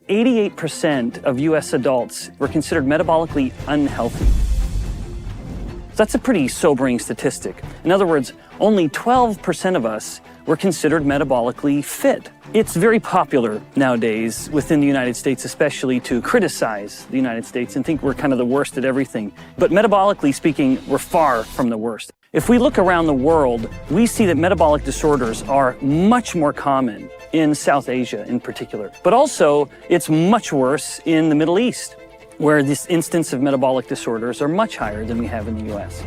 88% of US adults were considered metabolically unhealthy. So that's a pretty sobering statistic. In other words, only 12% of us were considered metabolically fit. It's very popular nowadays within the United States, especially to criticize the United States and think we're kind of the worst at everything. But metabolically speaking, we're far from the worst. If we look around the world, we see that metabolic disorders are much more common in South Asia in particular. But also, it's much worse in the Middle East, where this instance of metabolic disorders are much higher than we have in the US.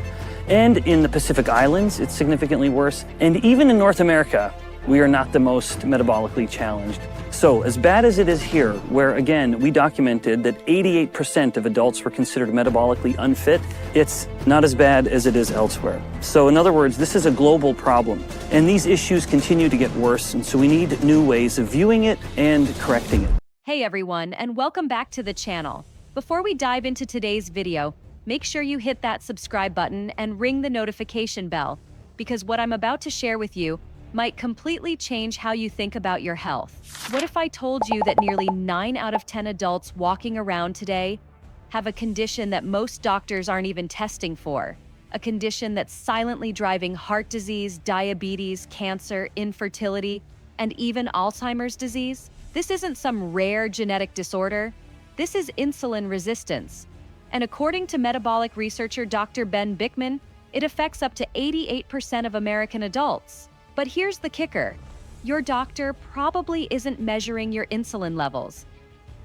And in the Pacific Islands, it's significantly worse. And even in North America, we are not the most metabolically challenged. So as bad as it is here, where again, we documented that 88% of adults were considered metabolically unfit, it's not as bad as it is elsewhere. So in other words, this is a global problem. And these issues continue to get worse. And so we need new ways of viewing it and correcting it. Hey everyone, and welcome back to the channel. Before we dive into today's video, make sure you hit that subscribe button and ring the notification bell, because what I'm about to share with you might completely change how you think about your health. What if I told you that nearly 9 out of 10 adults walking around today have a condition that most doctors aren't even testing for? A condition that's silently driving heart disease, diabetes, cancer, infertility, and even Alzheimer's disease? This isn't some rare genetic disorder. This is insulin resistance. And according to metabolic researcher Dr. Ben Bikman, it affects up to 88% of American adults. But here's the kicker. Your doctor probably isn't measuring your insulin levels.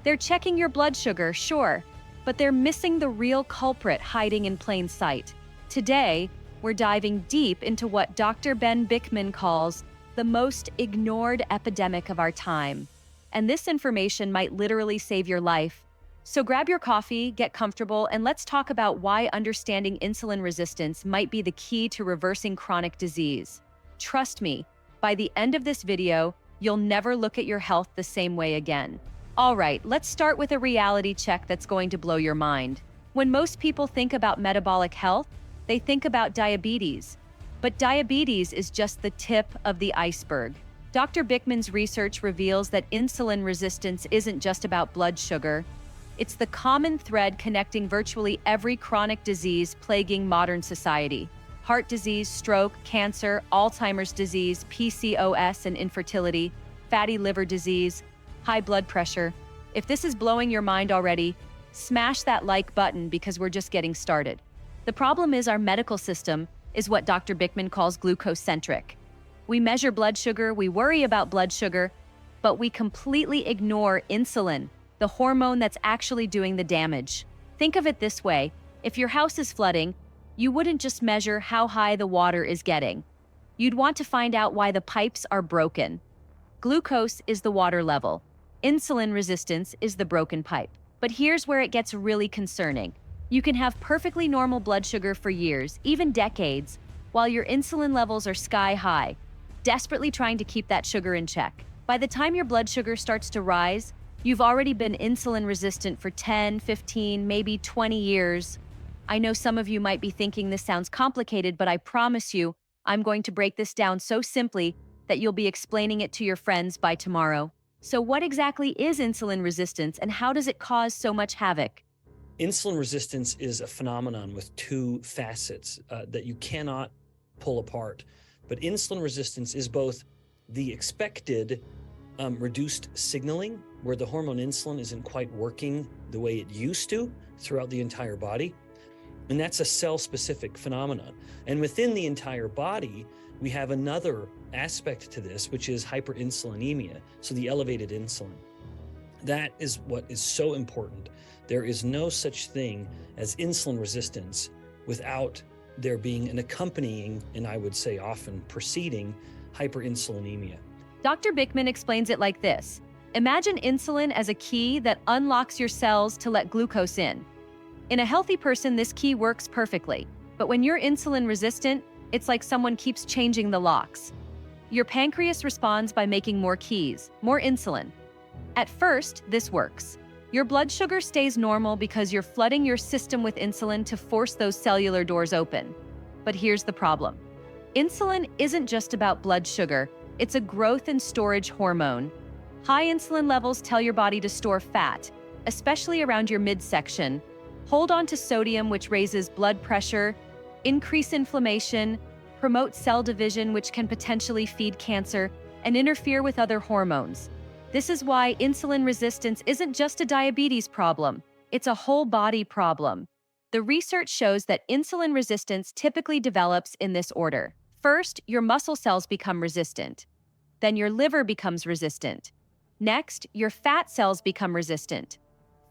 They're checking your blood sugar, sure, but they're missing the real culprit hiding in plain sight. Today, we're diving deep into what Dr. Ben Bikman calls the most ignored epidemic of our time. And this information might literally save your life. So grab your coffee, get comfortable, and let's talk about why understanding insulin resistance might be the key to reversing chronic disease. Trust me, by the end of this video, you'll never look at your health the same way again. All right, let's start with a reality check that's going to blow your mind. When most people think about metabolic health, they think about diabetes. But diabetes is just the tip of the iceberg. Dr. Bikman's research reveals that insulin resistance isn't just about blood sugar. It's the common thread connecting virtually every chronic disease plaguing modern society. Heart disease, stroke, cancer, Alzheimer's disease, PCOS and infertility, fatty liver disease, high blood pressure. If this is blowing your mind already, smash that like button because we're just getting started. The problem is our medical system is what Dr. Bikman calls glucose-centric. We measure blood sugar, we worry about blood sugar, but we completely ignore insulin, the hormone that's actually doing the damage. Think of it this way. If your house is flooding, you wouldn't just measure how high the water is getting. You'd want to find out why the pipes are broken. Glucose is the water level. Insulin resistance is the broken pipe. But here's where it gets really concerning. You can have perfectly normal blood sugar for years, even decades, while your insulin levels are sky high, desperately trying to keep that sugar in check. By the time your blood sugar starts to rise, you've already been insulin resistant for 10, 15, maybe 20 years. I know some of you might be thinking this sounds complicated, but I promise you, I'm going to break this down so simply that you'll be explaining it to your friends by tomorrow. So what exactly is insulin resistance and how does it cause so much havoc? Insulin resistance is a phenomenon with two facets that you cannot pull apart. But insulin resistance is both the expected reduced signaling, where the hormone insulin isn't quite working the way it used to throughout the entire body. And that's a cell-specific phenomenon. And within the entire body, we have another aspect to this, which is hyperinsulinemia, so the elevated insulin. That is what is so important. There is no such thing as insulin resistance without there being an accompanying, and I would say often preceding, hyperinsulinemia. Dr. Bikman explains it like this. Imagine insulin as a key that unlocks your cells to let glucose in. In a healthy person, this key works perfectly. But when you're insulin resistant, it's like someone keeps changing the locks. Your pancreas responds by making more keys, more insulin. At first, this works. Your blood sugar stays normal because you're flooding your system with insulin to force those cellular doors open. But here's the problem. Insulin isn't just about blood sugar, it's a growth and storage hormone. High insulin levels tell your body to store fat, especially around your midsection. Hold on to sodium, which raises blood pressure, increase inflammation, promote cell division, which can potentially feed cancer, and interfere with other hormones. This is why insulin resistance isn't just a diabetes problem, it's a whole body problem. The research shows that insulin resistance typically develops in this order. First, your muscle cells become resistant. Then your liver becomes resistant. Next, your fat cells become resistant.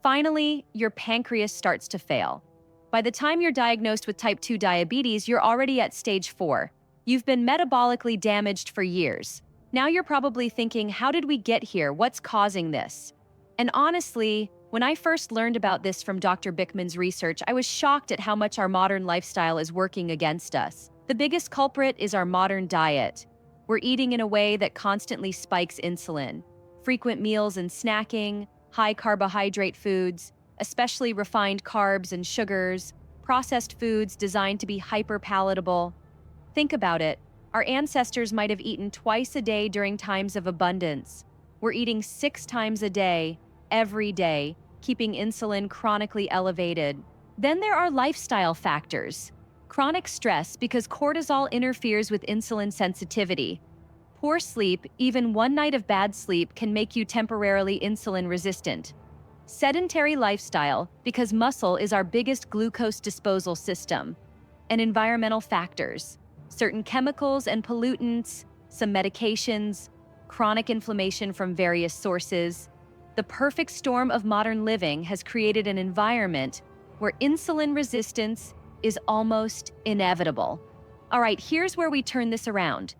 Finally, your pancreas starts to fail. By the time you're diagnosed with type 2 diabetes, you're already at stage 4. You've been metabolically damaged for years. Now you're probably thinking, how did we get here? What's causing this? And honestly, when I first learned about this from Dr. Bikman's research, I was shocked at how much our modern lifestyle is working against us. The biggest culprit is our modern diet. We're eating in a way that constantly spikes insulin. Frequent meals and snacking, high carbohydrate foods, especially refined carbs and sugars, processed foods designed to be hyper-palatable. Think about it. Our ancestors might have eaten twice a day during times of abundance. We're eating 6 times a day, every day, keeping insulin chronically elevated. Then there are lifestyle factors. Chronic stress because cortisol interferes with insulin sensitivity. Poor sleep, even one night of bad sleep, can make you temporarily insulin resistant. Sedentary lifestyle because muscle is our biggest glucose disposal system. And environmental factors. Certain chemicals and pollutants, some medications, chronic inflammation from various sources. The perfect storm of modern living has created an environment where insulin resistance is almost inevitable. All right, here's where we turn this around.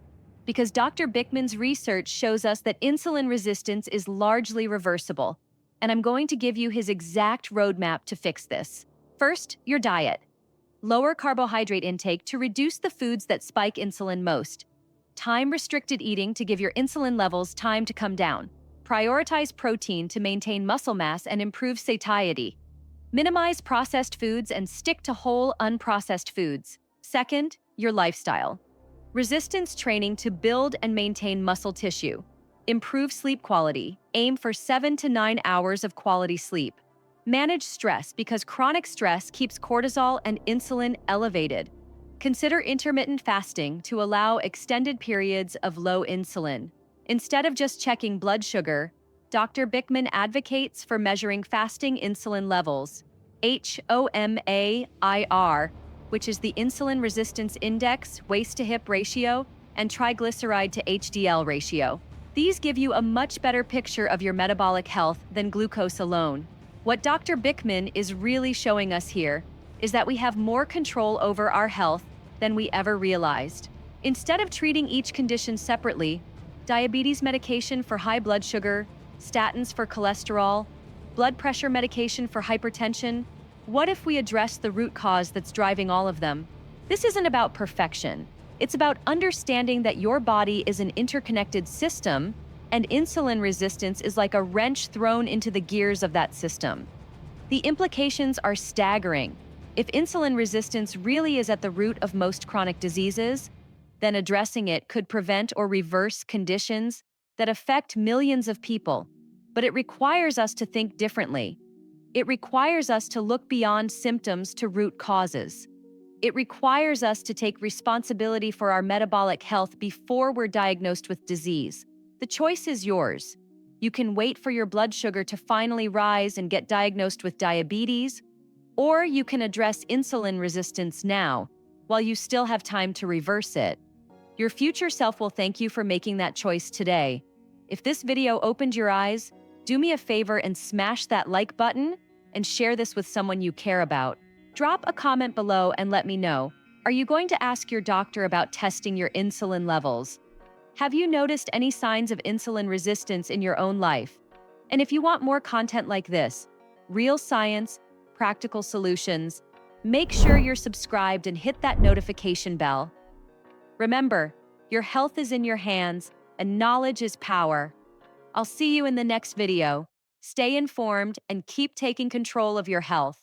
Because Dr. Bikman's research shows us that insulin resistance is largely reversible, and I'm going to give you his exact roadmap to fix this. First, your diet. Lower carbohydrate intake to reduce the foods that spike insulin most. Time-restricted eating to give your insulin levels time to come down. Prioritize protein to maintain muscle mass and improve satiety. Minimize processed foods and stick to whole, unprocessed foods. Second, your lifestyle. Resistance training to build and maintain muscle tissue. Improve sleep quality. Aim for 7 to 9 hours of quality sleep. Manage stress because chronic stress keeps cortisol and insulin elevated. Consider intermittent fasting to allow extended periods of low insulin. Instead of just checking blood sugar, Dr. Bikman advocates for measuring fasting insulin levels, HOMAIR, which is the insulin resistance index, waist-to-hip ratio, and triglyceride to HDL ratio. These give you a much better picture of your metabolic health than glucose alone. What Dr. Bikman is really showing us here is that we have more control over our health than we ever realized. Instead of treating each condition separately, diabetes medication for high blood sugar, statins for cholesterol, blood pressure medication for hypertension, what if we address the root cause that's driving all of them? This isn't about perfection. It's about understanding that your body is an interconnected system, and insulin resistance is like a wrench thrown into the gears of that system. The implications are staggering. If insulin resistance really is at the root of most chronic diseases, then addressing it could prevent or reverse conditions that affect millions of people. But it requires us to think differently. It requires us to look beyond symptoms to root causes. It requires us to take responsibility for our metabolic health before we're diagnosed with disease. The choice is yours. You can wait for your blood sugar to finally rise and get diagnosed with diabetes, or you can address insulin resistance now, while you still have time to reverse it. Your future self will thank you for making that choice today. If this video opened your eyes, do me a favor and smash that like button and share this with someone you care about. Drop a comment below and let me know. Are you going to ask your doctor about testing your insulin levels? Have you noticed any signs of insulin resistance in your own life? And if you want more content like this, real science, practical solutions, make sure you're subscribed and hit that notification bell. Remember, your health is in your hands and knowledge is power. I'll see you in the next video. Stay informed and keep taking control of your health.